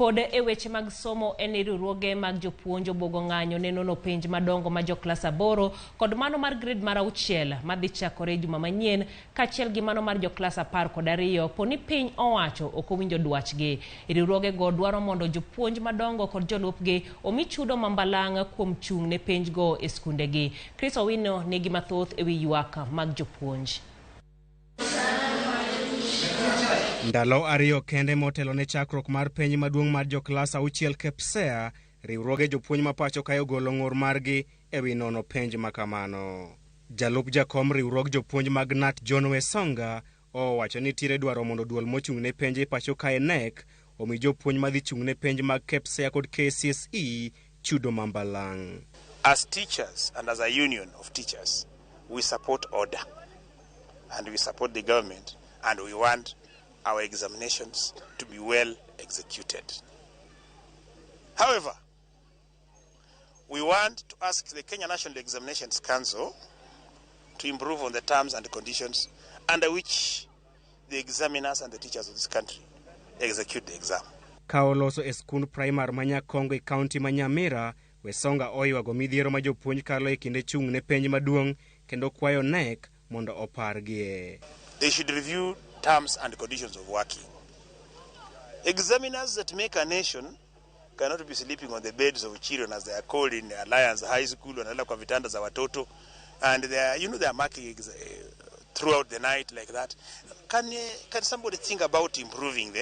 Pod e weche mag somo en riwruoge mag jopuonj obogo ng'anyo nenono penj madongo ma jo klas 8 kod mano mar grade mar 6 madhi chakore juma manyien kaachiel gi mano mar jo klas 12 poni piny owacho ok owinjo dwachgi. Riwruoge go dwaro mondo jopuonj madongo kod jolupgi omi chudo mambalang' kuom chung' ne penj go e skundegi. Chris Owino nigi mathoth ewi ywak mag jopuonj. Ndalo ariyo kende motelo ne chakruok mar penj maduong' mar jo klas 6 KPSEA, riwruoge jopuonj ma pacho kayo golo ng'ur margi ewi nono penj makamano. Jalup jakom riwruog jopuonj mag Nat John Wesonga owacho ni tire dwaro mondo duol mochung' ne penj e pacho kae NEC omi jopuonj madhi chung' ne penj mag KPSEA kod KCSE chudo mambalang'. As teachers and as a union of teachers, we support order and we support the government and we want our examinations to be well executed. However, we want to ask the Kenya National Examinations Council to improve on the terms and conditions under which the examiners and the teachers of this country execute the exam. Kaoloso e skund primar Manyakongo e kaunti ma Nyamira, Wesonga oywago midhiero ma jopuonj kalo e kinde chung' ne penj maduong' kendo kwayo NEC mondo opargie. They should review terms and conditions of working. Examiners that make a nation cannot be sleeping on the beds of children, as they are called in Alliance High School, wanalala kwa vitanda za watoto, and they are marking throughout the night like that. Can somebody think about improving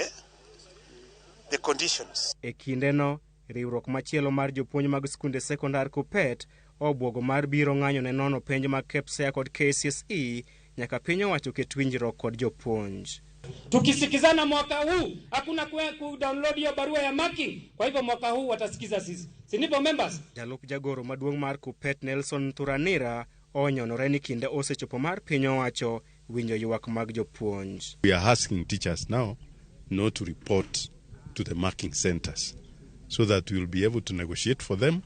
the conditions? E kindeno, riwruok machielo mar jopuonj mag skunde sekondar Kupet obwogo mar biro ng'anyo ne nono penj mag KPSEA kod KCSE nyaka piny owacho ket winjruok kod jopuonj. Tukisikizana mwaka huu hakuna ku-download hiyo barua ya marking, kwa hivyo mwaka huu watasikiza sisi. Si nipo members? Jalup jagoro maduong' mar Kupet Nelson Thuranira onyonore ni kinde osechopo mar piny owacho winjo ywak mag jopuonj. We are asking teachers now not to report to the marking centers so that we will be able to negotiate for them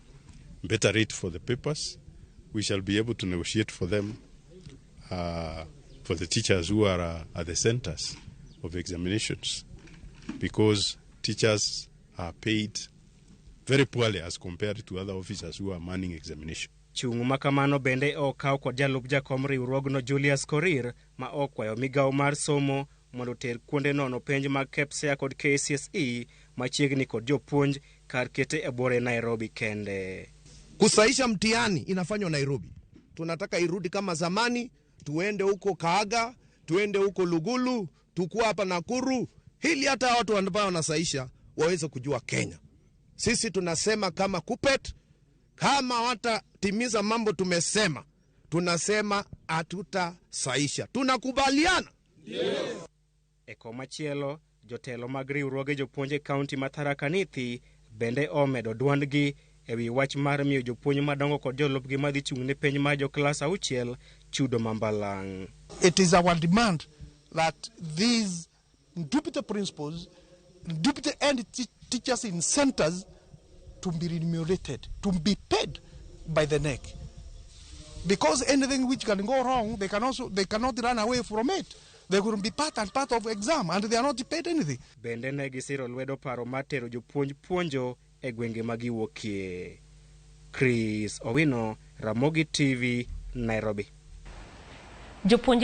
better rate for the papers. We shall be able to negotiate for them for the teachers who are at the centers of examinations, because teachers are paid very poorly as compared to other officers who are manning examination. Chung' makamano bende okaw kod jalup jakom riwruogno Julius Korir ma okwayo migawo mar somo mondo ter kuonde nono penj mag KPSEA kod KCSE machiegni kod jopuonj kar kete e bore Nairobi kende. Kusahisha mtihani inafanywa Nairobi. Tunataka irudi kama zamani, tuende huko Kaaga, tuende huko Lugulu, tukua hapa Nakuru, ili hata watu ambao wanasahisha waweze kujua Kenya. Sisi tunasema kama Kupet, kama watatimiza mambo tumesema, tunasema hatutasahisha. Tunakubaliana? Yes. Eko machielo, jotelo mag riwruoge jopuonje kaunti ma Tharaka Nithi bende omedo dwandgi ewi wach mar miyo jopuonj madongo kod jolupgi madhi chung' ne penj mar jo klas 6 chudo mambalang'. It is our demand that these deputy principals, deputy and teachers in centers to be remunerated, to be paid by the NEC. Because anything which can go wrong, they cannot run away from it. They will be part of exam and they are not paid anything. Bende ne gisiro lwedo paro mar tero jopuonj puonjo e gwenge magiwuokie. Chris Owino, Ramogi TV, Nairobi. Jopuonj